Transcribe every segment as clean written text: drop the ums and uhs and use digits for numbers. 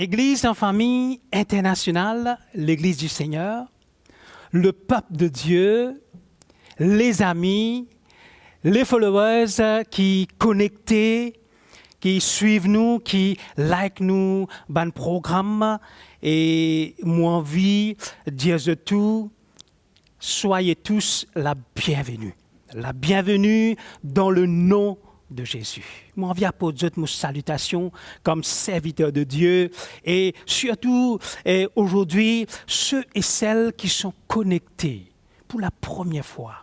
Église en famille internationale, l'Église du Seigneur, le peuple de Dieu, les amis, les followers qui connectés, qui suivent nous, qui like nous, ban programme, et moi envie de dire de tout, soyez tous la bienvenue. La bienvenue dans le nom de Jésus. Moi, envie apporter mes salutations comme serviteur de Dieu et surtout aujourd'hui, ceux et celles qui sont connectés pour la première fois.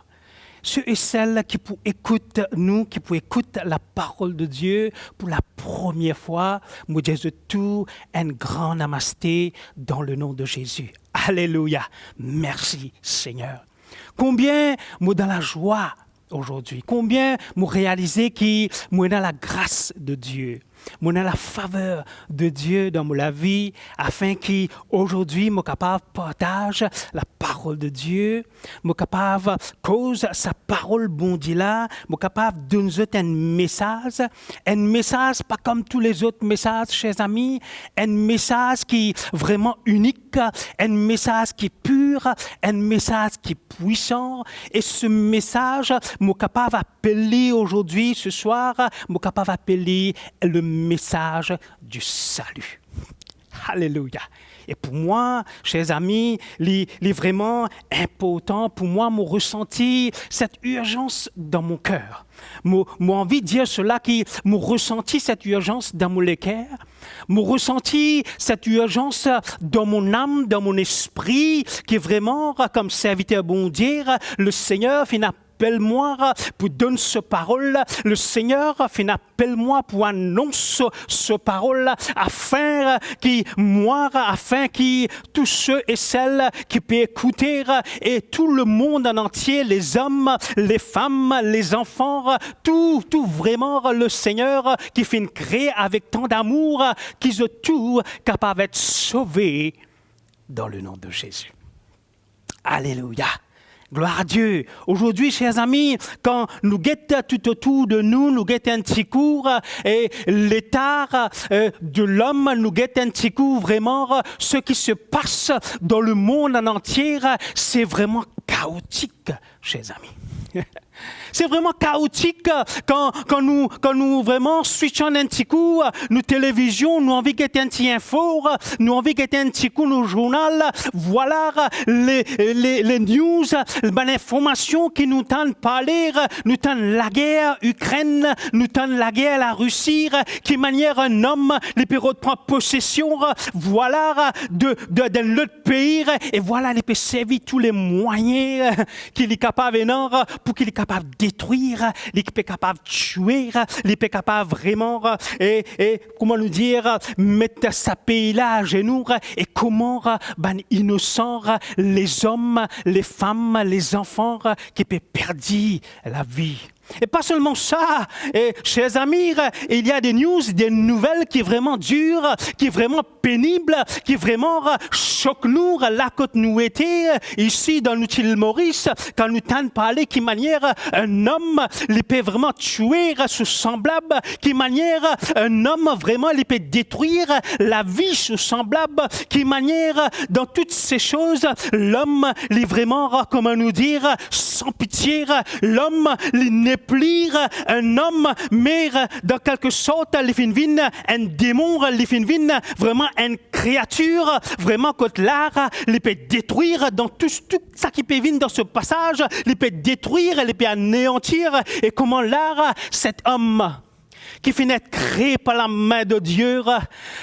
Ceux et celles qui écoutent nous, qui écoutent la parole de Dieu pour la première fois, moi je dis tout un grand namasté dans le nom de Jésus. Alléluia. Merci Seigneur. Combien moi dans la joie aujourd'hui, combien moi réaliser que moi dans la grâce de Dieu. Moi dans la faveur de Dieu dans ma vie, afin qu'aujourd'hui, moi capable de partager la parole de Dieu, moi capable cause sa parole bon Dieu là, moi capable de donner un message pas comme tous les autres messages, chers amis, un message qui est vraiment unique, un message qui est pur, un message qui est puissant, et ce message, moi capable d'appeler aujourd'hui, ce soir, moi capable d'appeler le message du salut. Alléluia. Et pour moi, chers amis, il est vraiment important pour moi, mon ressenti, cette urgence dans mon cœur. Mon envie de dire cela, qui m'a ressenti cette urgence dans mon cœur, m'a ressenti cette urgence dans mon âme, dans mon esprit, qui est vraiment, comme serviteur bon Dieu, le Seigneur appelle-moi pour donner ce parole. Le Seigneur appelle-moi pour annoncer ce parole afin que tous ceux et celles qui peuvent écouter et tout le monde en entier, les hommes, les femmes, les enfants, tout vraiment le Seigneur qui fait créer avec tant d'amour, qui sont tout capables d'être sauvés dans le nom de Jésus. Alléluia. Gloire à Dieu. Aujourd'hui, chers amis, quand nous guettons tout autour de nous, nous guettons un petit cours, et l'état de l'homme, nous guettons un petit cours, vraiment, ce qui se passe dans le monde en entier, c'est vraiment chaotique, chers amis. C'est vraiment chaotique quand nous vraiment switchons un petit coup, nous télévision, nous envie de un petit info, nous envie de un petit coup nos journal, voilà les news, l'information qui nous tendent parler, nous tendent la guerre Ukraine, nous tendent la guerre la Russie, qui manière un homme les peut prendre possession, voilà de l'autre pays, et voilà il peut servir tous les moyens qu'il est capable pour qu'il est capable de détruire, il est capable de tuer, il est capable vraiment et comment nous dire mettre sa pays là à genoux et comment innocents les hommes, les femmes, les enfants qui peuvent perdre la vie. Et pas seulement ça, chers amis, il y a des news, des nouvelles qui sont vraiment dures, qui sont vraiment pénibles, qui vraiment choquent nous, là quand nous étions ici dans l'île Maurice, quand nous t'en parlé, qui manière un homme, il peut vraiment tuer ce semblable, qui manière un homme vraiment, il peut détruire la vie ce semblable, qui manière dans toutes ces choses, l'homme, il est vraiment, comment nous dire, sans pitié, l'homme, il n'est plus un homme, mais dans quelque sorte, il fait un démon, il fait vraiment une créature, vraiment que l'art, il peut détruire dans tout ça qui peut venir dans ce passage, il peut détruire, il peut anéantir, et comment l'art, cet homme, qui finit être créé par la main de Dieu.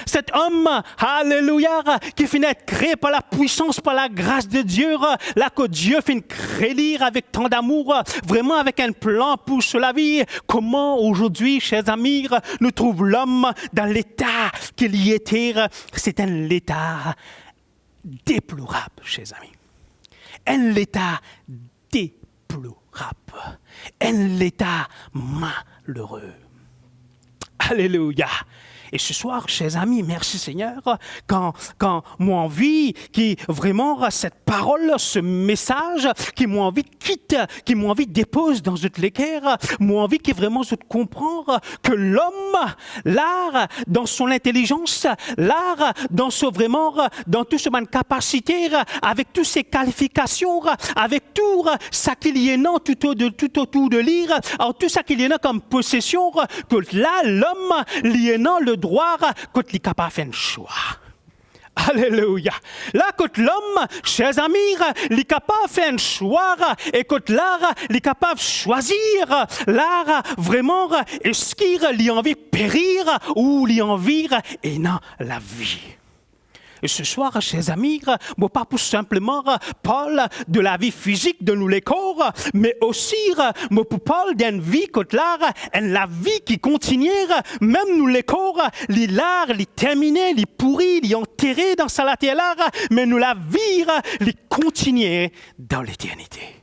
Cet homme, alléluia, qui finit être créé par la puissance, par la grâce de Dieu, là que Dieu finit créer avec tant d'amour, vraiment avec un plan pour la vie. Comment aujourd'hui, chers amis, nous trouvons l'homme dans l'état qu'il y était. C'est un état déplorable, chers amis. Un état déplorable. Un état malheureux. Alléluia. Et ce soir, chers amis, merci Seigneur, quand mon envie, qui vraiment cette parole, ce message, qui mon envie quitte, qui mon envie dépose dans notre cœur, mon envie qui vraiment se comprendre que l'homme, l'art, dans son intelligence, l'art, dans ce vraiment, dans toute son capacité, avec toutes ses qualifications, avec tout ça qu'il y a tout autour de lire, tout ça qu'il y a comme possession, que là, l'homme, il y a le droit, qu'il est capable de faire un choix. Alléluia. Là, quand l'homme, chers amis, il est capable de faire un choix, et quand l'art, il est capable de choisir, l'art, vraiment, est-ce qu'il a envie de périr ou il a envie et non la vie. Et ce soir, chers amis, je pas pour simplement parler de la vie physique de nous les corps, mais aussi, je parle d'une vie comme la vie qui continue, même nous les corps, l'art, les terminés, les pourris, les enterrés dans sa terre, mais nous la vie, les continuer dans l'éternité.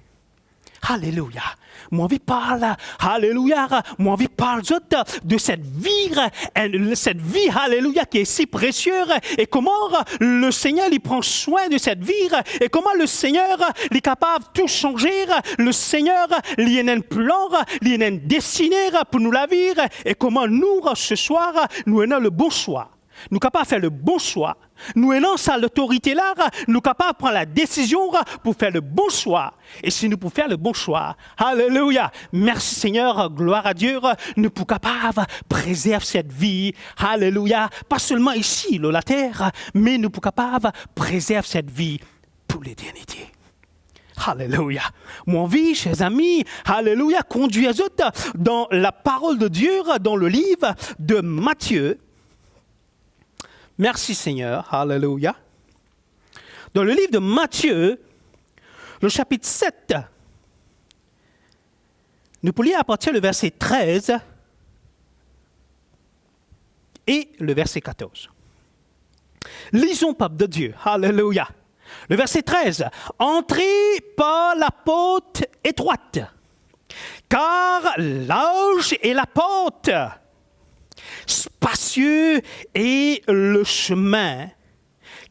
Alléluia. Moi, envie parle, alléluia, moi, envie parle de cette vie, alléluia, qui est si précieuse, et comment le Seigneur, il prend soin de cette vie, et comment le Seigneur, il est capable de tout changer, le Seigneur, il y a un plan, il y a une destinée pour nous la vivre, et comment nous, ce soir, nous avons le bon choix. Nous sommes capables de faire le bon choix. Nous avons ça l'autorité là, nous sommes capables de prendre la décision pour faire le bon choix. Et si nous pouvons faire le bon choix, alléluia, merci Seigneur, gloire à Dieu, nous sommes capables de préserver cette vie, alléluia, pas seulement ici, la terre, mais nous sommes capables de préserver cette vie pour l'éternité. Alléluia. Mon vie, chers amis, alléluia, conduisez dans la parole de Dieu, dans le livre de Matthieu. Merci Seigneur, alléluia. Dans le livre de Matthieu, le chapitre 7, nous pouvons lire à partir du verset 13 et le verset 14. Lisons, peuple de Dieu, alléluia. Le verset 13, « Entrez par la porte étroite, car large est la porte, spacieux est le chemin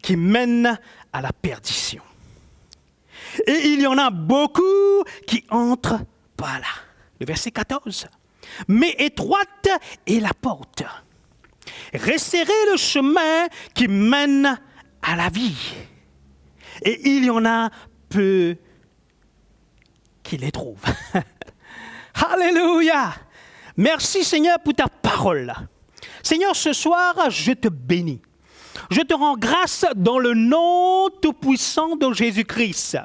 qui mène à la perdition. Et il y en a beaucoup qui entrent par là. » Le verset 14. « Mais étroite est la porte. Resserrez le chemin qui mène à la vie. Et il y en a peu qui les trouvent. » Alléluia! Merci Seigneur pour ta parole. Seigneur, ce soir, je te bénis. Je te rends grâce dans le nom tout-puissant de Jésus-Christ.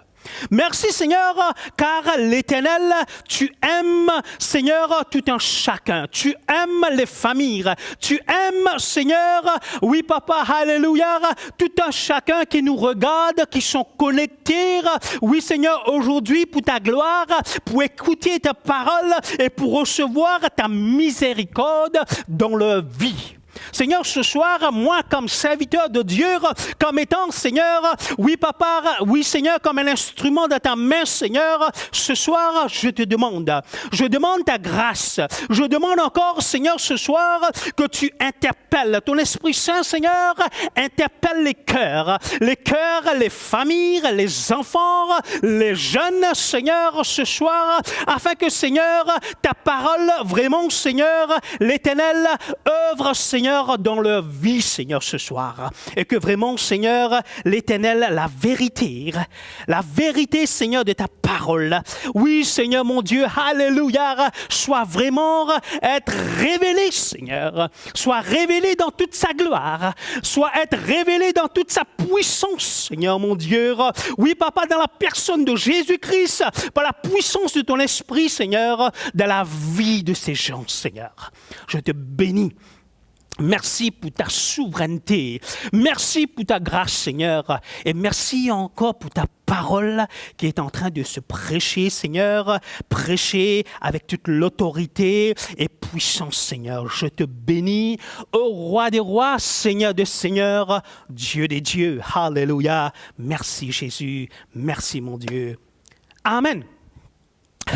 Merci Seigneur, car l'Éternel, tu aimes, Seigneur, tout un chacun. Tu aimes les familles. Tu aimes, Seigneur, oui papa, alléluia, tout un chacun qui nous regarde, qui sont connectés. Oui Seigneur, aujourd'hui pour ta gloire, pour écouter ta parole et pour recevoir ta miséricorde dans leur vie. Seigneur, ce soir, moi, comme serviteur de Dieu, comme étant, Seigneur, oui, papa, oui, Seigneur, comme un instrument de ta main, Seigneur, ce soir, je demande ta grâce. Je demande encore, Seigneur, ce soir, que tu interpelles. Ton Esprit Saint, Seigneur, interpelle les cœurs, les familles, les enfants, les jeunes, Seigneur, ce soir, afin que, Seigneur, ta parole, vraiment, Seigneur, l'Éternel, œuvre, Seigneur, dans leur vie, Seigneur, ce soir. Et que vraiment, Seigneur, l'Éternel, la vérité, Seigneur, de ta parole, oui, Seigneur, mon Dieu, alléluia, soit vraiment être révélé, Seigneur, soit révélé dans toute sa gloire, soit être révélé dans toute sa puissance, Seigneur, mon Dieu. Oui, papa, dans la personne de Jésus-Christ, par la puissance de ton esprit, Seigneur, dans la vie de ces gens, Seigneur. Je te bénis. Merci pour ta souveraineté. Merci pour ta grâce, Seigneur. Et merci encore pour ta parole qui est en train de se prêcher, Seigneur. Prêcher avec toute l'autorité et puissance, Seigneur. Je te bénis, ô roi des rois, Seigneur des seigneurs, Dieu des dieux. Alléluia. Merci, Jésus. Merci, mon Dieu. Amen.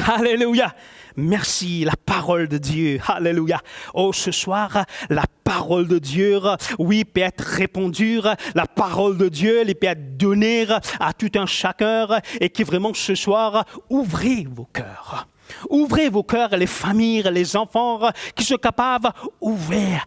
Alléluia. Merci, la parole de Dieu. Alléluia. Oh, ce soir, la parole de Dieu, oui, peut être répandue. La parole de Dieu, elle peut être donnée à tout un chacun. Et qui vraiment, ce soir, ouvrez vos cœurs. Ouvrez vos cœurs, les familles, les enfants qui sont capables d'ouvrir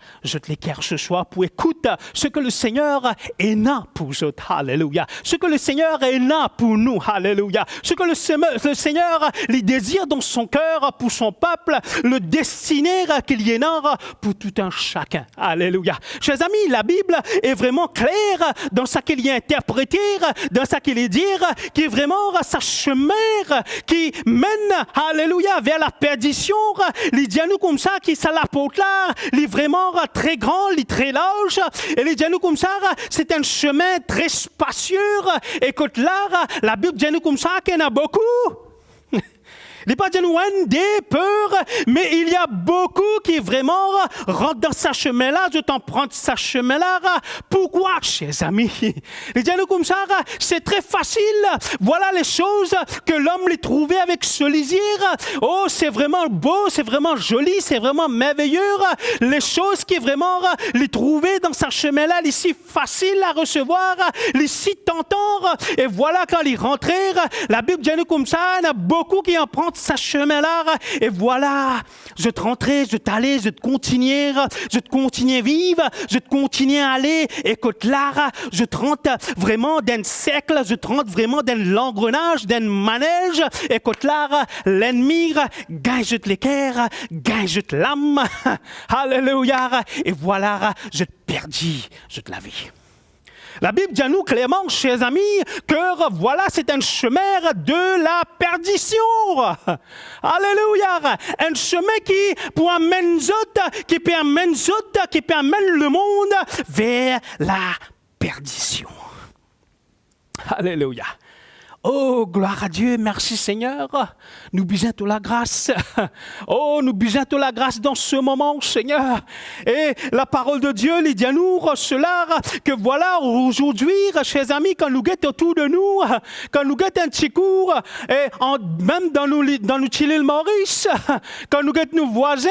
les cœurs ce soir pour écouter ce que le Seigneur est là pour eux. Alléluia. Ce que le Seigneur est là pour nous. Alléluia. Ce que le Seigneur les désire dans son cœur pour son peuple, le destiné qu'il y est là pour tout un chacun. Alléluia. Chers amis, la Bible est vraiment claire dans ce qu'il y a interprété, dans ce qu'il est dit, qui est vraiment sa chemin qui mène, alléluia, vers la perdition. Les dianos comme ça, qui sont la porte là, les vraiment très grand, les très large. Et les dianos comme ça, c'est un chemin très spacieux. Et que là, la Bible dit comme ça qu'il y en a beaucoup. Il n'est pas de loin des peurs, mais il y a beaucoup qui vraiment rentrent dans ce chemin-là, je t'en prends ce chemin-là. Pourquoi, chers amis? Il dit comme ça, c'est très facile. Voilà les choses que l'homme les trouvait avec ce lisier. Oh, c'est vraiment beau, c'est vraiment joli, c'est vraiment merveilleux. Les choses qui vraiment les trouvaient dans ce chemin-là, les si faciles à recevoir, les si tentants. Et voilà quand ils rentrèrent, la Bible dit comme ça, il y en a beaucoup qui en prennent ce chemin-là, et voilà, je te rentrais, je t'allais, je te continuais vivre, je te continuais à aller, écoute là, je te rentre vraiment d'un cercle, je te rentre vraiment d'un l'engrenage, d'un manège, écoute là, l'ennemi gage les cœurs, gage l'âme, alléluia, et voilà, je te perdis, je te la vie. La Bible dit à nous clairement, chers amis, que voilà, c'est un chemin de la perdition. Alléluia. Un chemin qui peut amener le monde vers la perdition. Alléluia. Oh, gloire à Dieu, merci Seigneur. Nous bisons toute la grâce. Oh, nous bisons toute la grâce dans ce moment, Seigneur. Et la parole de Dieu, il dit à nous cela, que voilà, aujourd'hui, chers amis, quand nous guettons autour de nous, quand nous guettons un petit cours, et même dans nous l'île Maurice, quand nous guettons nos voisins,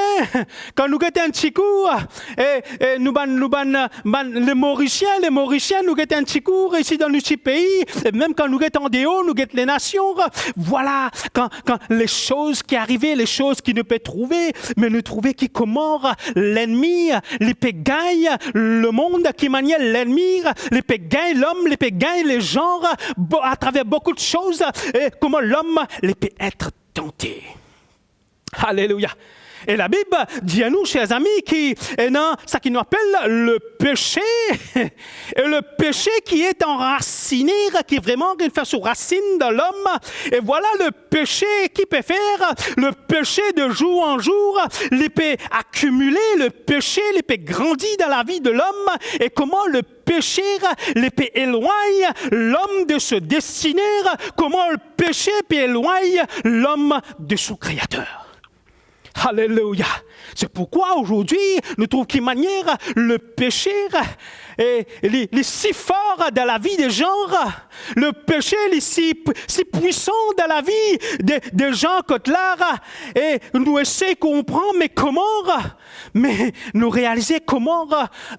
quand nous guettons un petit cours, et nous, les Mauriciens, nous guettons un petit cours ici dans notre pays, et même quand nous guettons en dehors, nous guettons les nations. Voilà, quand les choses qui arrivaient, les choses qui ne peuvent trouver, mais nous trouver qui comment l'ennemi, les peut gagner le monde, qui maniait l'ennemi, les peut gagner l'homme, les peut gagner les gens à travers beaucoup de choses, et comment l'homme les peut être tenté. Alléluia. Et la Bible dit à nous, chers amis, ça qui nous appelle le péché. Et le péché qui est enraciné, qui vraiment fait sous racine de l'homme. Et voilà le péché qui peut faire, le péché de jour en jour, il peut accumuler, le péché, il peut grandir dans la vie de l'homme. Et comment le péché, il peut éloigner l'homme de ce destiné, comment le péché peut éloigner l'homme de son Créateur. Alléluia. C'est pourquoi aujourd'hui, nous trouvons qu'une manière, le péché est si fort dans la vie des gens. Le péché est si puissant dans la vie des gens que là, et nous essayons de comprendre, mais comment, mais nous réaliser comment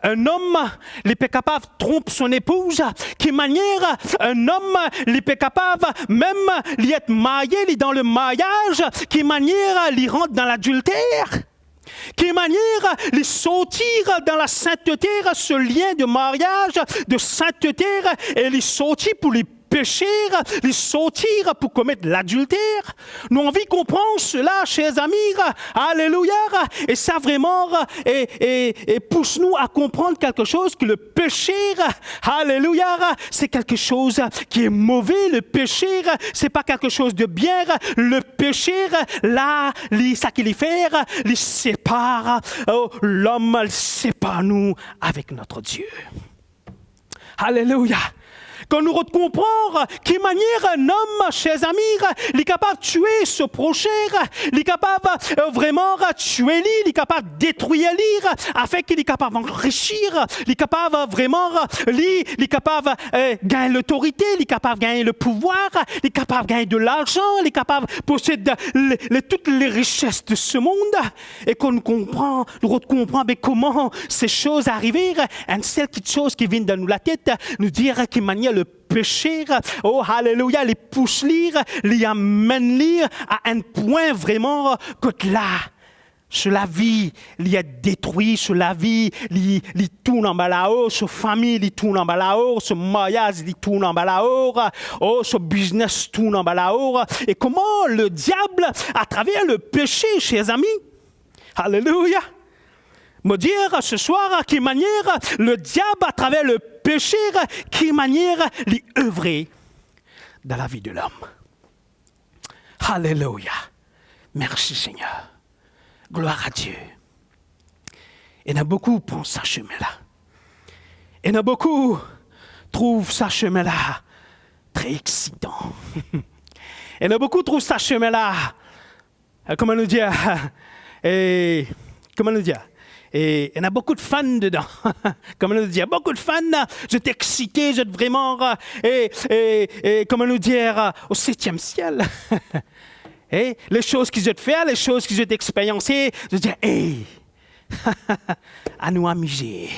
un homme est capable de tromper son épouse, quelle manière un homme est capable même d'être marié dans le mariage, quelle manière il rentre dans l'adultère, quelle manière il sortir dans la sainteté, ce lien de mariage, de sainteté, et il sortir pour les pécher, les sortir pour commettre l'adultère. Nous avons envie de comprendre cela, chers amis. Alléluia. Et ça vraiment et pousse-nous à comprendre quelque chose, que le péché, alléluia, c'est quelque chose qui est mauvais. Le péché, c'est pas quelque chose de bien. Le péché, là, ça qu'il fait, il sépare. Oh, l'homme, il sépare nous avec notre Dieu. Alléluia. Quand nous comprenons qu'une manière un homme, chers amis, il est capable de tuer ce prochain, il est capable vraiment de tuer lui, il est capable de détruire lui, afin qu'il est capable d'enrichir, il est capable vraiment, il est capable de gagner l'autorité, il est capable de gagner le pouvoir, il est capable de gagner de l'argent, il est capable de posséder toutes les richesses de ce monde. Et qu'on nous comprend comment ces choses arrivent, une seule petite chose qui vient dans nous la tête, nous dire qu'il manière le péché, oh alléluia, les pousse lire, les amène lire à un point vraiment que là, sur la vie, il a détruit, sur la vie, il tourne en bas là-haut, sur famille, il tourne en bas là-haut, sur mariage, il tourne en bas là-haut, oh, sur business tourne en bas là-haut. Et comment le diable, à travers le péché, chers amis, alléluia, me dire ce soir, quelle manière le diable, à travers le péché, quelle manière l'y œuvrer dans la vie de l'homme. Alléluia. Merci Seigneur. Gloire à Dieu. Il y en a beaucoup qui pensent ce chemin-là. Il y en a beaucoup qui trouvent ce chemin-là très excitant. Il y en a beaucoup qui trouvent ce chemin-là, comment nous dire, et il y en a beaucoup de fans dedans. Comment nous dire, beaucoup de fans, je suis excité, je suis vraiment, comment nous dire, au 7e ciel. Et les choses qu'ils ont fait, les choses qu'ils ont expérimentées, je dis, hey, à nous amuser,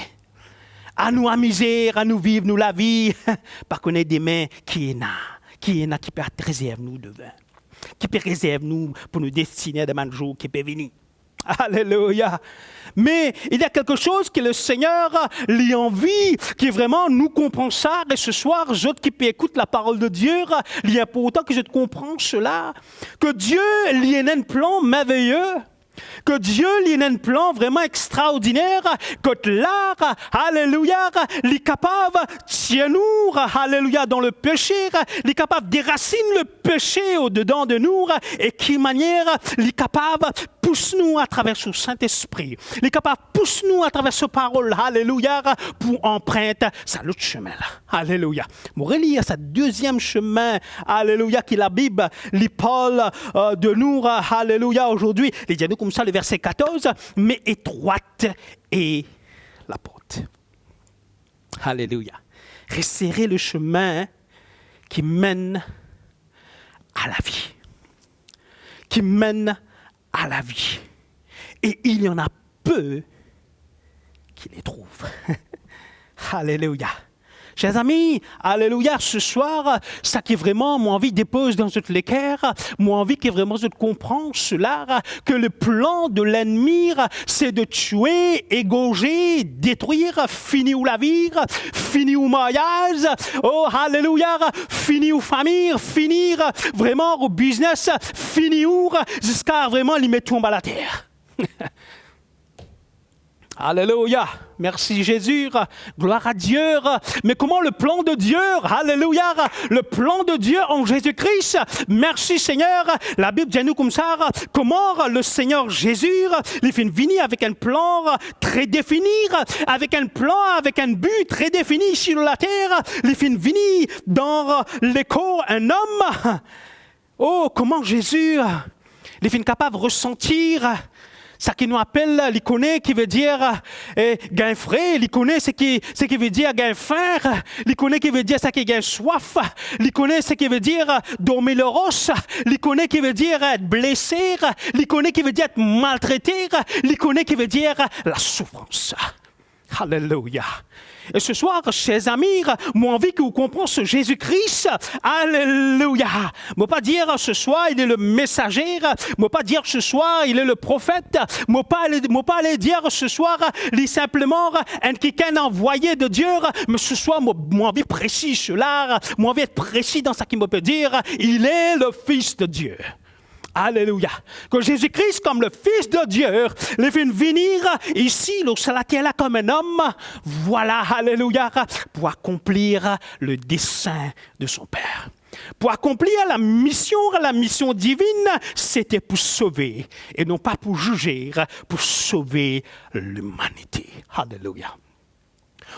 à nous vivre nous la vie, par connaître des mains qui peut réserver nous devant, qui peut réserver nous pour nous destiner à un jour qui peut venir. Alléluia. Mais il y a quelque chose que le Seigneur lui envie, qui vraiment nous comprend ça. Et ce soir, je qui peux écouter la parole de Dieu, il est important que je te comprends cela. Que Dieu lui a un plan merveilleux. Que Dieu lui a un plan vraiment extraordinaire. Que l'art, alléluia, il est capable de nous, alléluia, dans le péché. Il est capable de déraciner le péché au-dedans de nous. Et qui manière, il est capable de pousser nous à travers ce Saint-Esprit. Il est capable de pousser nous à travers ce parole, alléluia, pour emprunter sa l'autre chemin là. Alléluia. Je vais relire ce deuxième chemin, alléluia, qui la Bible lui parle de nous, alléluia, aujourd'hui. Il dit nous comme ça, le verset 14, mais étroite est la porte. Alléluia. Resserrez le chemin qui mène à la vie. Qui mène à la vie. Et il y en a peu qui les trouvent. Alléluia. Chers amis, alléluia, ce soir, ça qui est vraiment, moi envie dépose dans toute l'équerre, moi envie que vraiment je comprends cela, que le plan de l'ennemi, c'est de tuer, égorger, détruire, finir ou la vie, finir au mariage, oh, alléluia, finir aux familles, finir vraiment au business, finir jusqu'à vraiment les mettre tout en bas à la terre. Alléluia. Merci Jésus. Gloire à Dieu. Mais comment le plan de Dieu, alléluia, le plan de Dieu en Jésus-Christ, merci Seigneur. La Bible dit nous comme ça, comment le Seigneur Jésus, il fait venir avec un plan très défini, avec un plan, avec un but très défini sur la terre. Il fait venir dans l'écho un homme. Oh, comment Jésus, il est capable de ressentir ça qui nous appelle l'iconé, qui veut dire gain frais, l'iconé, ce qui veut dire gain faim, l'iconé qui veut dire ça qui gain soif, l'iconé, ce qui veut dire dormir le roche, l'iconé qui veut dire être blessé, l'iconé qui veut dire être maltraité, l'iconé qui veut dire la souffrance. Alléluia. Et ce soir, chers amis, moi envie que vous compreniez ce Jésus-Christ. Alléluia. Moi pas dire ce soir, il est le messager. Moi pas dire ce soir, il est le prophète. Moi pas aller dire ce soir, il est simplement un quelqu'un envoyé de Dieu. Mais ce soir, moi envie précis cela. Moi envie être précis dans ce qu'il me peut dire. Il est le Fils de Dieu. Alléluia. Que Jésus-Christ, comme le Fils de Dieu, il fait venir ici, sur la terre, comme un homme, voilà, alléluia, pour accomplir le dessein de son Père. Pour accomplir la mission divine, c'était pour sauver, et non pas pour juger, pour sauver l'humanité. Alléluia.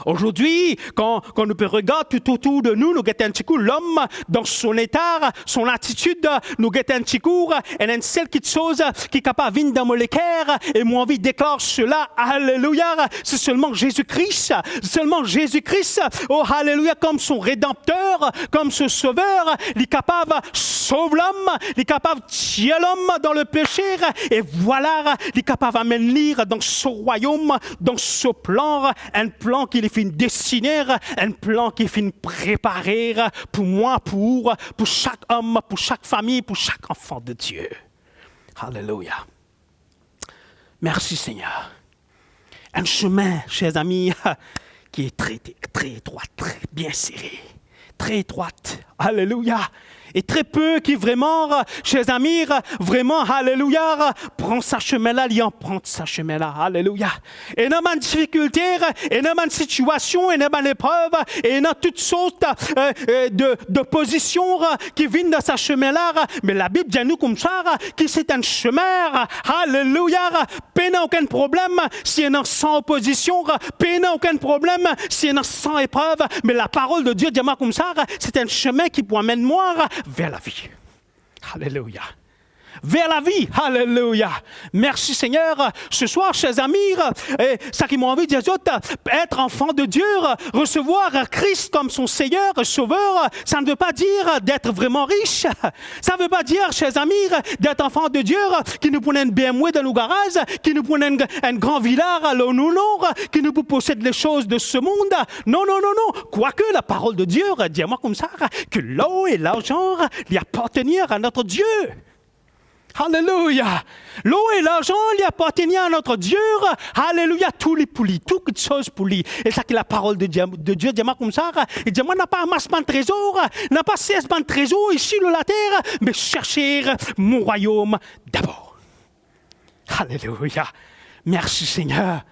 Aujourd'hui, quand nous regardons tout autour de nous, nous guettons un petit coup l'homme dans son état, son attitude, nous guettons un petit coup, et une seule chose qui est capable de venir dans mon cœur, et moi envie déclare cela, alléluia, c'est seulement Jésus-Christ, oh alléluia, comme son rédempteur, comme son sauveur, il est capable de sauver l'homme, il est capable de tuer l'homme dans le péché, et voilà, il est capable d'amener dans son royaume, dans son plan, un plan qu'il est fin dessiner, un plan qu'il est fin préparer pour moi, pour chaque homme, pour chaque famille, pour chaque enfant de Dieu. Alléluia. Merci Seigneur. Un chemin, chers amis, qui est très étroit, très bien serré, très étroite. Alléluia. Et très peu qui vraiment, chers amis, vraiment, alléluia, prend sa chemin-là, il en prend sa chemin-là, alléluia. Et dans ma difficulté, et dans ma situation, et dans ma épreuve, et dans toutes sortes d'oppositions qui viennent dans sa chemin-là, mais la Bible dit nous comme ça, que c'est un chemin, alléluia, pas aucun problème, s'il y a sans opposition, pas aucun problème, s'il y a sans épreuve, mais la parole de Dieu dit moi comme ça, c'est un chemin qui peut amener moi vers la vie. Alléluia. Vers la vie. Alléluia. Merci Seigneur. Ce soir, chers amis, ça qui m'a envie de dire, être enfant de Dieu, recevoir Christ comme son Seigneur, Sauveur, ça ne veut pas dire d'être vraiment riche. Ça ne veut pas dire, chers amis, d'être enfant de Dieu, qui nous prenne un BMW dans nos garages, qui nous prenne un grand village à l'eau qui nous possède les choses de ce monde. Non. Quoique la parole de Dieu dit à moi comme ça, que l'eau et l'argent lui appartiennent à notre Dieu. Alléluia. L'eau et l'argent lui appartiennent à notre Dieu. Alléluia. Tout les pour lui, toutes choses pour lui. Et ça que la parole de Dieu dit comme ça. Il dit, moi, n'a pas un masse de trésor, n'a pas 16 de trésor ici sur la terre, mais chercher mon royaume d'abord. Alléluia. Merci Seigneur.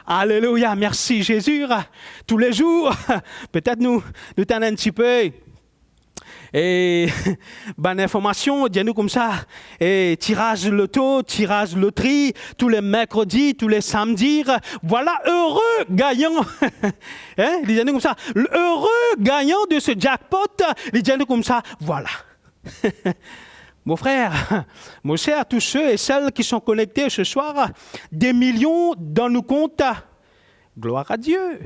Alléluia. Merci Jésus. Tous les jours, peut-être nous t'en un petit peu. Et bonne information, dis-nous comme ça. Et tirage loto, tirage loterie, tous les mercredis, tous les samedis. Voilà, heureux gagnant. Hein? Dis-nous comme ça. Heureux gagnant de ce jackpot. Dis-nous comme ça. Voilà. Mon frère, mon cher, tous ceux et celles qui sont connectés ce soir, des millions dans nos comptes. Gloire à Dieu.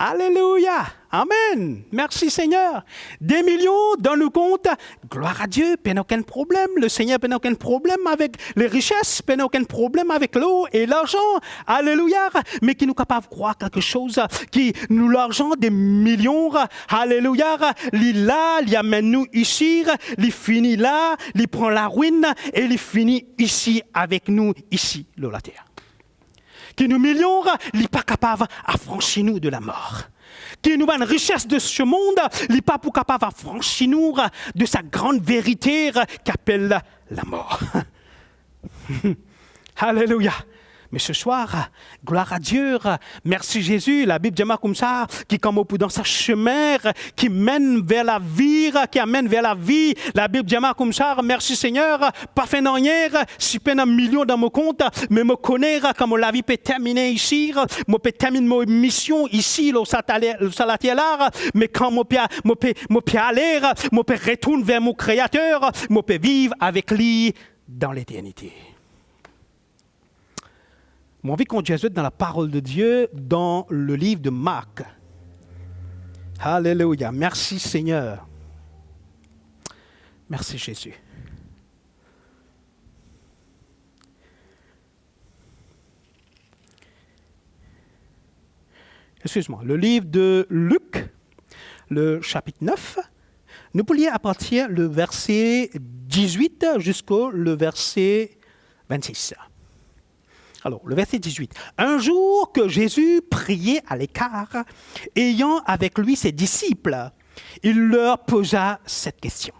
Alléluia. Amen. Merci Seigneur. Des millions dans le compte. Gloire à Dieu. Pas aucun problème. Le Seigneur n'a aucun problème avec les richesses. Pas aucun problème avec l'eau et l'argent. Alléluia. Mais qui nous capable de croire quelque chose qui nous l'argent des millions. Alléluia. Il là, il amène nous ici. Il finit là. Il prend la ruine et il finit ici avec nous ici, sur la terre. Qui nous millions, il n'est pas capable d'affranchir nous de la mort. Qui nous a une richesse de ce monde, il n'est pas capable d'affranchir nous de sa grande vérité qu'appelle la mort. Alléluia. Mais ce soir, gloire à Dieu, merci Jésus, la Bible dit comme ça, qui comme au bout dans sa chemin, qui mène vers la vie, qui amène vers la vie. La Bible dit comme ça, merci Seigneur, pas fait rien, si peine un million dans mon compte, mais me connaître comme la vie peut terminer ici, moi peut terminer ma mission ici, au salatier-là, mais quand moi peut aller, moi peut retourner vers mon Créateur, moi peut vivre avec lui dans l'éternité. Mon envie qu'on Jésus dans la parole de Dieu, dans le livre de Marc. Alléluia. Merci Seigneur. Merci Jésus. Excuse-moi. Le livre de Luc, le chapitre 9. Nous pourrions lire à partir le verset 18 jusqu'au verset 26. Alors, le verset 18. Un jour que Jésus priait à l'écart, ayant avec lui ses disciples, il leur posa cette question.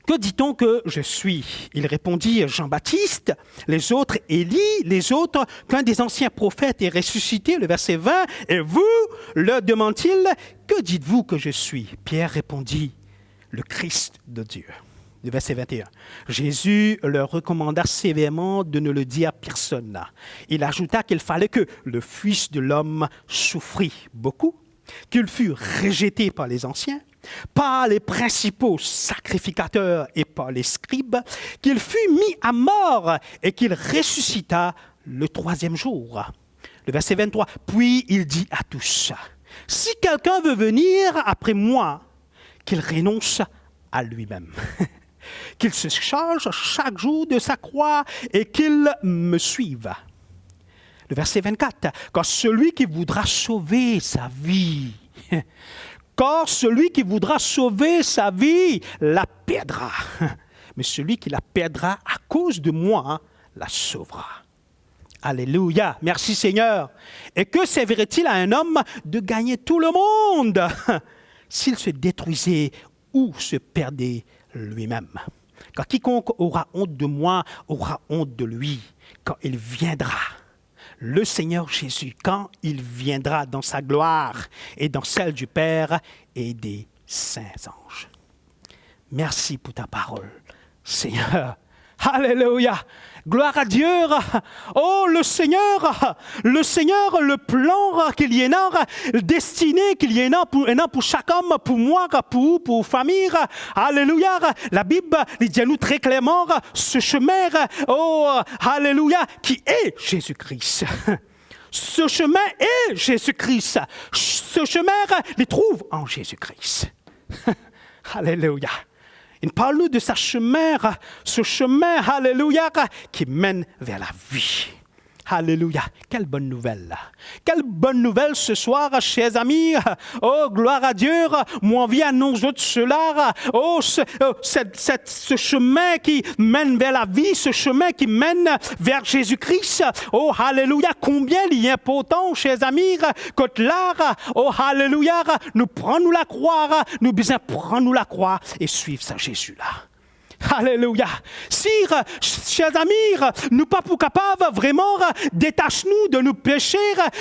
Que dit-on que je suis? Il répondit Jean-Baptiste, les autres Élie, les autres qu'un des anciens prophètes est ressuscité, le verset 20. Et vous, leur demande-t-il, que dites-vous que je suis? Pierre répondit, le Christ de Dieu. Le verset 21. Jésus leur recommanda sévèrement de ne le dire à personne. Il ajouta qu'il fallait que le Fils de l'homme souffrit beaucoup, qu'il fût rejeté par les anciens, par les principaux sacrificateurs et par les scribes, qu'il fût mis à mort et qu'il ressuscita le troisième jour. Le verset 23. Puis il dit à tous, « Si quelqu'un veut venir après moi, qu'il renonce à lui-même. » qu'il se charge chaque jour de sa croix et qu'il me suive. Le verset 24, car celui qui voudra sauver sa vie, la perdra. Mais celui qui la perdra à cause de moi, la sauvera. Alléluia, merci Seigneur. Et que servirait-il à un homme de gagner tout le monde s'il se détruisait ou se perdait lui-même? Car quiconque aura honte de moi aura honte de lui quand il viendra. Le Seigneur Jésus, quand il viendra dans sa gloire et dans celle du Père et des saints anges. Merci pour ta parole, Seigneur. Alléluia. Gloire à Dieu. Oh, le Seigneur, le plan qu'il y en a, destiné qu'il y en a pour chaque homme, pour moi, pour famille. Alléluia. La Bible dit à nous très clairement ce chemin, oh, alléluia, qui est Jésus-Christ. Ce chemin est Jésus-Christ. Ce chemin, les trouve en Jésus-Christ. Alléluia. Il parle de ce chemin, alléluia, qui mène vers la vie. Alléluia. Quelle bonne nouvelle. Quelle bonne nouvelle ce soir, chers amis. Oh, gloire à Dieu. Moi, envie à nous autres cela. Oh, ce chemin qui mène vers la vie, ce chemin qui mène vers Jésus-Christ. Oh, alléluia. Combien il est important, chers amis, que là, oh, alléluia, nous prenons la croix, nous besoin prendre la croix et suivre ce Jésus-là. Alléluia. Sire, chers amis, nous pas pour capables vraiment détache-nous de nos péchés,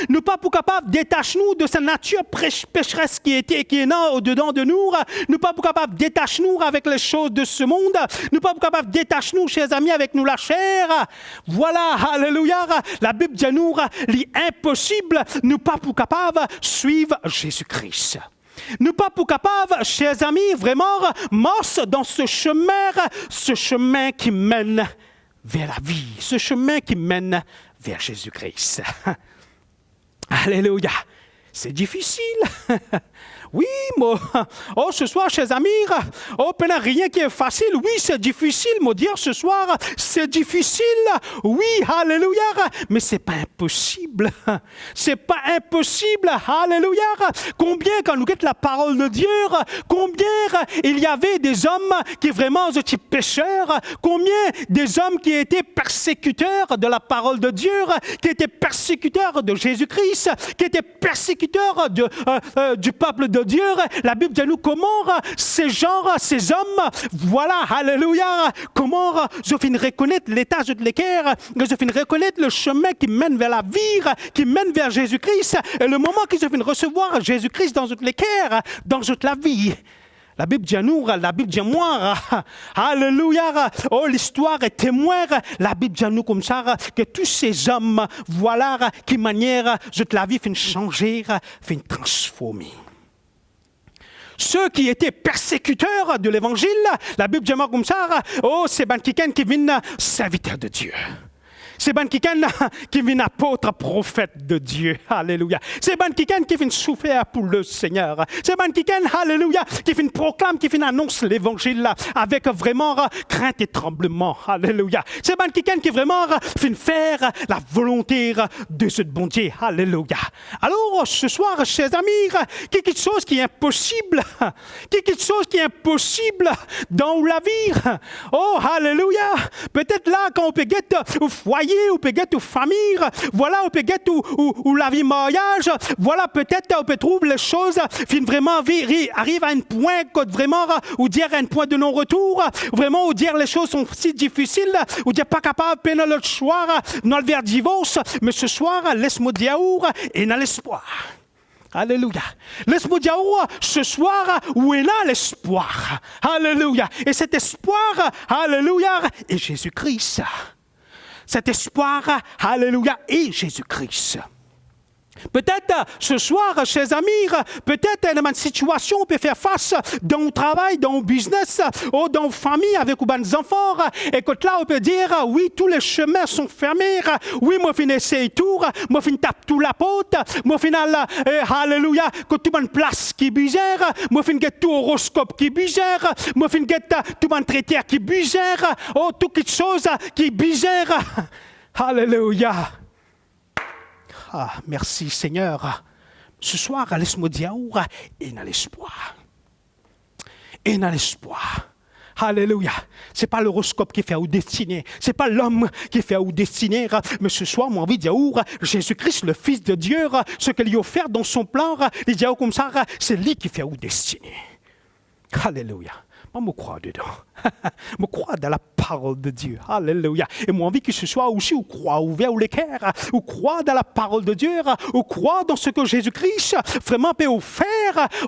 nous pas pour capables détache-nous de sa nature pécheresse qui est là au-dedans de nous pas pour capables détache-nous avec les choses de ce monde, nous pas pour capables détache-nous, chers amis, avec nous la chair. Voilà, alléluia, la Bible dit à nous, l'impossible, nous pas pour capables suivre Jésus-Christ. Nous pas pour capables, chers amis, vraiment, marche dans ce chemin qui mène vers la vie, ce chemin qui mène vers Jésus-Christ. Alléluia. C'est difficile. Oui, moi, oh, ce soir, chers amis, oh, il n'y a rien qui est facile. Oui, c'est difficile, me dire ce soir, c'est difficile. Oui, alléluia, mais c'est pas impossible. C'est pas impossible, alléluia. Combien, quand nous quittons la parole de Dieu, combien il y avait des hommes qui vraiment étaient pécheurs, combien des hommes qui étaient persécuteurs de la parole de Dieu, qui étaient persécuteurs de Jésus-Christ, qui étaient persécuteurs du peuple de Dieu. La Bible dit à nous comment ces hommes, voilà, alléluia, comment je finis reconnaître l'état de l'équerre, je finis reconnaître le chemin qui mène vers la vie, qui mène vers Jésus-Christ, et le moment que je finis recevoir Jésus-Christ dans toute l'équerre, dans toute la vie. La Bible dit à nous, la Bible dit à moi, alléluia, oh, l'histoire est témoin, la Bible dit à nous comme ça, que tous ces hommes, voilà, qui manière toute la vie fin changer, fin transformer. Ceux qui étaient persécuteurs de l'Évangile, la Bible dit à moi comme ça, oh, c'est ben quelqu'un qui vient serviteur de Dieu. C'est ben quelqu'un qui vient apôtre, prophète de Dieu. Alléluia. C'est ben quelqu'un qui vient souffrir pour le Seigneur. C'est ben quelqu'un, alléluia, qui vient proclame, qui vient annonce l'évangile avec vraiment crainte et tremblement. Alléluia. C'est ben quelqu'un qui vraiment vient faire la volonté de ce bon Dieu. Alléluia. Alors, ce soir, chers amis, quelque chose qui est impossible. Quelque chose qui est impossible dans la vie. Oh, alléluia. Peut-être là, quand on peut être au foyer, ou peut-être aux familles, voilà, ou peut-être ou la vie mariage, voilà, peut-être on peut trouver les choses qui vraiment arrivent à un point vraiment, ou dire à un point de non-retour, vraiment, ou dire les choses sont si difficiles, ou dire pas capable de le choix, dans le vers divorce, mais ce soir, laisse-moi dire et dans l'espoir. Alléluia. Laisse-moi dire, ce soir, où est là l'espoir? Alléluia. Et cet espoir, alléluia, est Jésus-Christ. Cet espoir, alléluia, est Jésus-Christ. Peut-être ce soir, chers amis, peut-être dans une situation, on peut faire face dans le travail, dans le business, ou dans la famille avec les enfants. Et que là, on peut dire, oui, tous les chemins sont fermés. Oui, moi, je essaye tout. Moi, je tape tout la porte. Moi, final, alléluia, que tout le monde place qui est bizarre. Moi, je get tout horoscope qui est bizarre. Moi, je get tout le monde traiteur qui est bizarre. Oh, tout quelque chose qui est bizarre. Alléluia. Ah, merci Seigneur. Ce soir, laisse-moi dire, il y a l'espoir. Il y a l'espoir. Alléluia. Ce n'est pas l'horoscope qui fait ou destiner. Ce n'est pas l'homme qui fait ou destiner. Mais ce soir, moi, envie de dire, Jésus-Christ, le Fils de Dieu, ce qu'il a offert dans son plan, il dit comme ça, c'est lui qui fait ou destiner. Alléluia. Moi, je crois dedans. Je crois dans la parole de Dieu. Alléluia. Et moi, envie que ce soit aussi, ou croit ouvert ou les cœurs, ou croit dans la parole de Dieu, ou croit dans ce que Jésus-Christ vraiment peut offrir,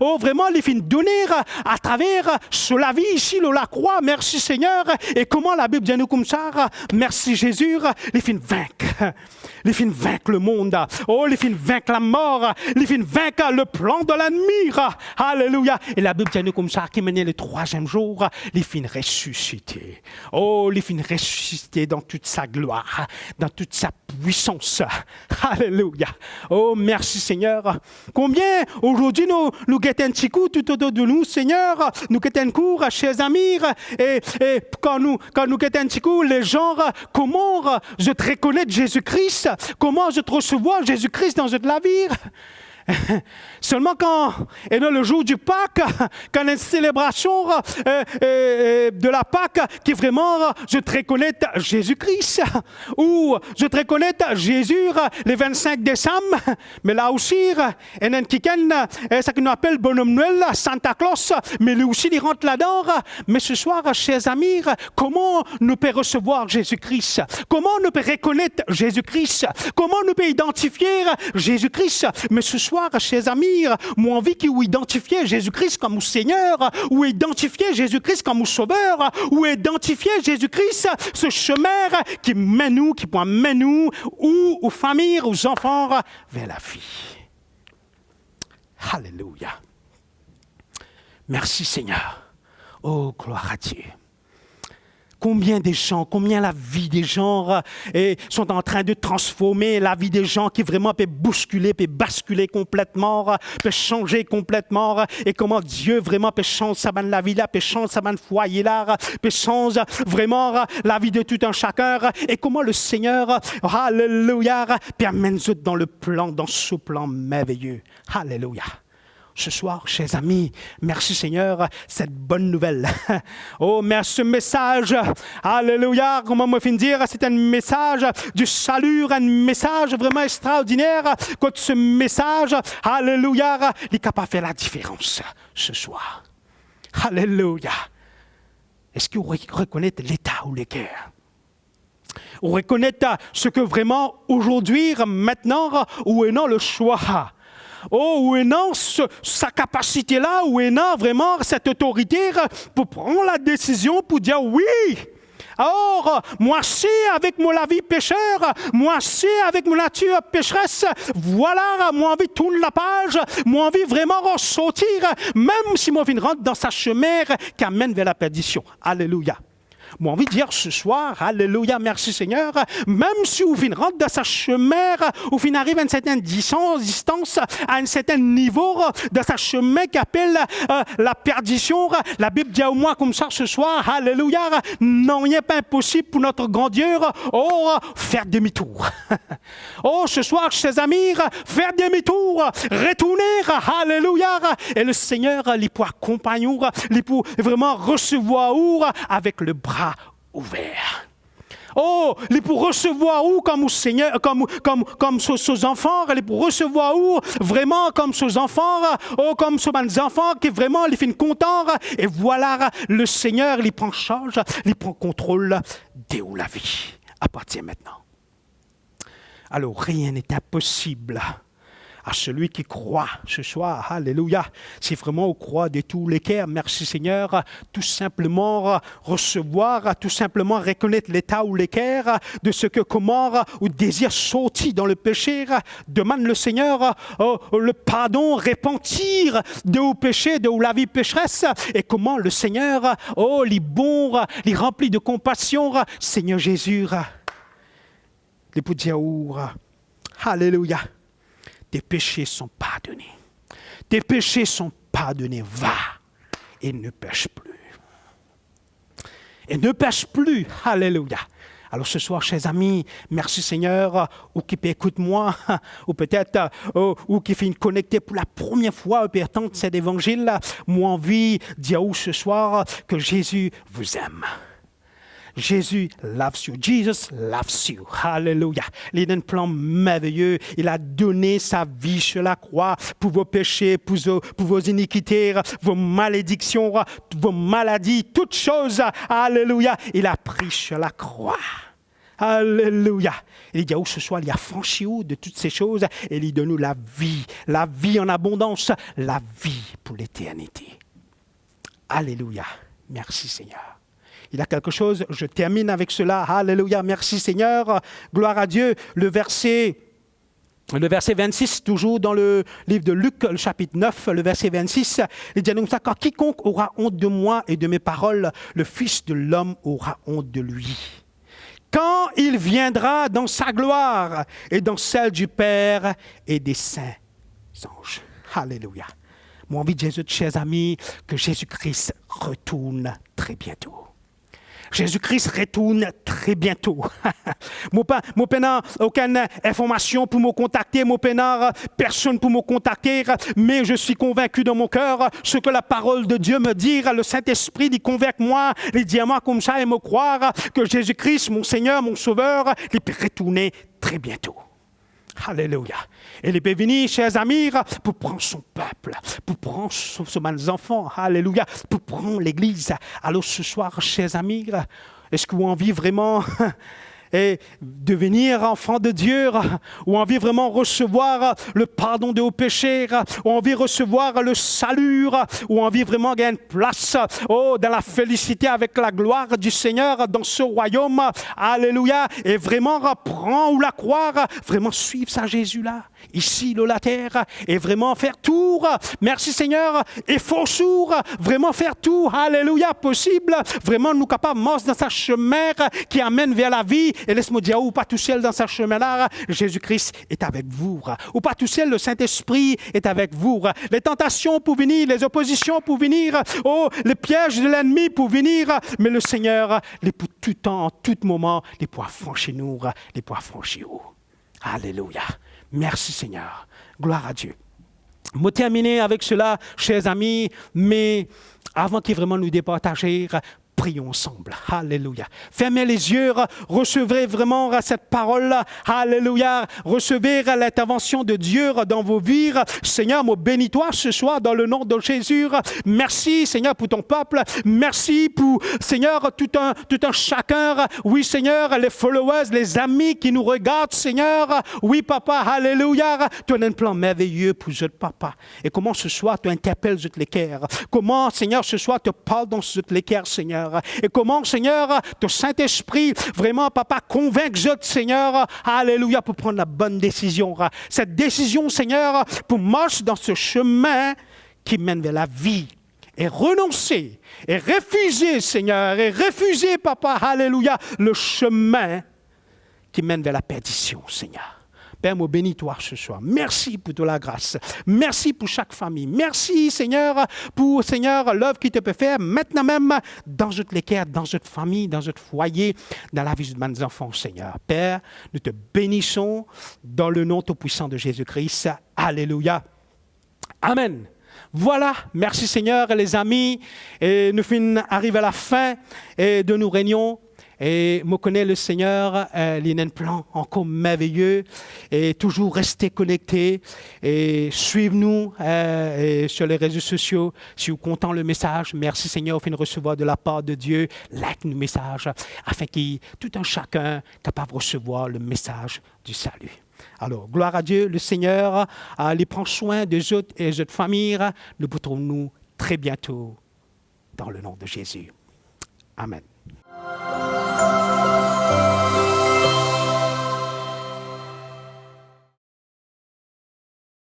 ou vraiment les fins donner à travers sur la vie ici, la croix. Merci Seigneur. Et comment la Bible dit nous comme ça? Merci Jésus. Les fins vaincre. Les fins vaincre le monde. Oh, les fins vaincre la mort. Les fins vaincre le plan de l'ennemi. Alléluia. Et la Bible dit nous comme ça, qui menait le 3e jour, les fins ressuscité. Oh, les fins ressuscité dans toute sa gloire, dans toute sa puissance. Alléluia. Oh, merci Seigneur. Combien aujourd'hui nous guettons un petit coup tout autour de nous, Seigneur. Nous guettons un coup, chers amis. Et quand nous guettons un petit coup, les gens, comment je te reconnais Jésus-Christ? Comment je te recevoir Jésus-Christ dans la vie? Seulement quand et dans le jour du Pâques, quand il y a une célébration de la Pâques qui vraiment je te reconnais Jésus-Christ, ou je te reconnais Jésus le 25 décembre, mais là aussi il y a un quelqu'un ça qu'on appelle bonhomme Noël, Santa Claus, mais lui aussi il rentre là-dedans. Mais ce soir, chers amis, comment nous pouvons recevoir Jésus-Christ? Comment nous pouvons reconnaître Jésus-Christ? Comment nous pouvons identifier Jésus-Christ? Mais ce soir, chers amis, moi envie qu'il identifier Jésus-Christ comme Seigneur, ou identifier Jésus-Christ comme Sauveur, ou identifier Jésus-Christ, ce chemin qui mène nous, qui peut mener nous, ou aux familles, aux enfants, vers la vie. Alléluia. Merci Seigneur. Oh, gloire à Dieu. Combien des gens, combien la vie des gens sont en train de transformer la vie des gens qui vraiment peut bousculer, peut basculer complètement, peut changer complètement. Et comment Dieu vraiment peut changer la vie là, peut changer le foyer là, peut changer vraiment la vie de tout un chacun. Et comment le Seigneur, alléluia, peut amener nous dans le plan, dans ce plan merveilleux. Alléluia. Ce soir, chers amis, merci Seigneur, cette bonne nouvelle. Oh, merci ce message. Alléluia. Comment me fin dire, c'est un message du salut, un message vraiment extraordinaire. Quand ce message, alléluia, il est capable de faire la différence ce soir. Alléluia. Est-ce que vous reconnaissez l'état ou les cœurs? Vous reconnaissez ce que vraiment aujourd'hui, maintenant, où est non le choix? Oh, où est non sa capacité-là, où est non vraiment cette autorité pour prendre la décision, pour dire oui. Or, moi c'est avec mon la vie pécheur, moi c'est avec mon nature pécheresse, voilà, moi envie de tourner la page, moi envie vraiment sortir, même si moi envie de rentrer dans sa chemin qui amène vers la perdition. Alléluia. Moi, envie de dire ce soir, alléluia, merci Seigneur, même si vous venez rentrer dans sa chemin, vous venez arriver à une certaine distance, à un certain niveau de sa chemin qui appelle la perdition, la Bible dit au moins comme ça ce soir, alléluia, non, il n'est pas impossible pour notre grand Dieu, oh, faire demi-tour. Oh, ce soir, chers amis, faire demi-tour, retourner, alléluia, et le Seigneur, il peut accompagner, il peut vraiment recevoir avec le bras ouvert. Oh, il pour recevoir où comme Seigneur, comme ses enfants, il pour recevoir où vraiment comme ses enfants, oh comme ses enfants qui vraiment les finissent contents. Et voilà, le Seigneur, il prend charge, il prend contrôle de la vie à partir de maintenant. Alors rien n'est impossible à celui qui croit ce soir. Alléluia. Si vraiment on croit de tous les cœurs, merci Seigneur, tout simplement recevoir, tout simplement reconnaître l'état ou les cœurs de ce que comment ou désir sorti dans le péché, demande le Seigneur le pardon, repentir de vos péchés, de la vie pécheresse, et comment le Seigneur, les bon, les remplit de compassion, Seigneur Jésus, les pour dire, alléluia. Tes péchés sont pardonnés. Tes péchés sont pardonnés. Va et ne pêche plus. Et ne pêche plus. Alléluia. Alors ce soir, chers amis, merci Seigneur, ou qui peut écouter moi, ou peut-être, ou qui fait une connecter pour la première fois, peut entendre cet évangile, moi envie de dire ce soir que Jésus vous aime. Jésus loves you. Jesus loves you. Alléluia. Il a un plan merveilleux. Il a donné sa vie sur la croix pour vos péchés, pour vos iniquités, vos malédictions, vos maladies, toutes choses. Alléluia. Il a pris sur la croix. Alléluia. Il dit, ce soir, il a franchi de toutes ces choses et il donne nous la vie en abondance, la vie pour l'éternité. Alléluia. Merci Seigneur. Il y a quelque chose, je termine avec cela. Alléluia, merci Seigneur. Gloire à Dieu. Le verset 26, toujours dans le livre de Luc, le chapitre 9, le verset 26, il dit comme ça, quand quiconque aura honte de moi et de mes paroles, le Fils de l'homme aura honte de lui. Quand il viendra dans sa gloire et dans celle du Père et des saints anges. Alléluia. Moi, envie de Jésus, chers amis, que Jésus-Christ retourne très bientôt. Jésus-Christ retourne très bientôt. Mon père aucune information pour me contacter, mon père personne pour me contacter, mais je suis convaincu dans mon cœur ce que la parole de Dieu me dit, le Saint-Esprit dit convainc moi, il dit à moi comme ça et me croire que Jésus-Christ, mon Seigneur, mon Sauveur, il peut retourner très bientôt. Alléluia. Et il peut venir, chers amis, pour prendre son peuple, pour prendre ses enfants. Alléluia. Pour prendre l'Église. Alors ce soir, chers amis, est-ce que vous avez envie vraiment et devenir enfant de Dieu, ou envie vraiment recevoir le pardon de vos péchés, ou envie recevoir le salut, ou envie vraiment gagner une place dans la félicité avec la gloire du Seigneur dans ce royaume. Alléluia. Et vraiment prendre ou la croire, vraiment suivre ça Jésus-là, ici, la terre, et vraiment faire tout. Merci Seigneur. Et faux sourd, vraiment faire tout. Alléluia, possible. Vraiment nous capables de marcher dans sa chemin qui amène vers la vie. Et laisse-moi dire, ou pas tout seul dans ce chemin-là, Jésus-Christ est avec vous. Ou pas tout seul, le Saint-Esprit est avec vous. Les tentations pour venir, les oppositions pour venir, les pièges de l'ennemi pour venir, mais le Seigneur, les pour tout temps, en tout moment, les pour affranchir nous, les pour affranchir vous. Alléluia. Merci Seigneur. Gloire à Dieu. Je vais terminer avec cela, chers amis, mais avant qu'il vraiment nous départager, prions ensemble. Alléluia. Fermez les yeux, recevez vraiment cette parole. Alléluia. Recevez l'intervention de Dieu dans vos vies. Seigneur, moi bénis-toi ce soir dans le nom de Jésus. Merci, Seigneur, pour ton peuple. Merci pour, Seigneur, tout un chacun. Oui, Seigneur, les followers, les amis qui nous regardent, Seigneur. Oui, Papa, alléluia. Tu as un plan merveilleux pour eux, Papa. Et comment ce soir tu interpelles les cœurs. Comment, Seigneur, ce soir tu parles dans les cœurs, Seigneur. Et comment, Seigneur, ton Saint-Esprit, vraiment, Papa, convainc je, Seigneur, alléluia, pour prendre la bonne décision. Cette décision, Seigneur, pour marcher dans ce chemin qui mène vers la vie. Et renoncer, et refuser, Seigneur, et refuser, Papa, alléluia, le chemin qui mène vers la perdition, Seigneur. Père, moi, bénis-toi ce soir. Merci pour toute la grâce. Merci pour chaque famille. Merci, Seigneur, pour, Seigneur, l'œuvre qui te peut faire maintenant même dans toutes les cœurs, dans notre famille, dans notre foyer, dans la vie de mes enfants, Seigneur. Père, nous te bénissons dans le nom tout-puissant de Jésus-Christ. Alléluia. Amen. Voilà, merci Seigneur, les amis. Et nous arrivons à la fin de nos réunions. Et me connaît le Seigneur, il a un plan encore merveilleux et toujours rester connecté et suivez-nous sur les réseaux sociaux. Si vous comptez le message, merci Seigneur, de recevoir de la part de Dieu, like nos messages, afin que tout un chacun capable de recevoir le message du salut. Alors, gloire à Dieu, le Seigneur, il prend soin des autres et des autres familles. Nous retrouvons-nous très bientôt dans le nom de Jésus. Amen.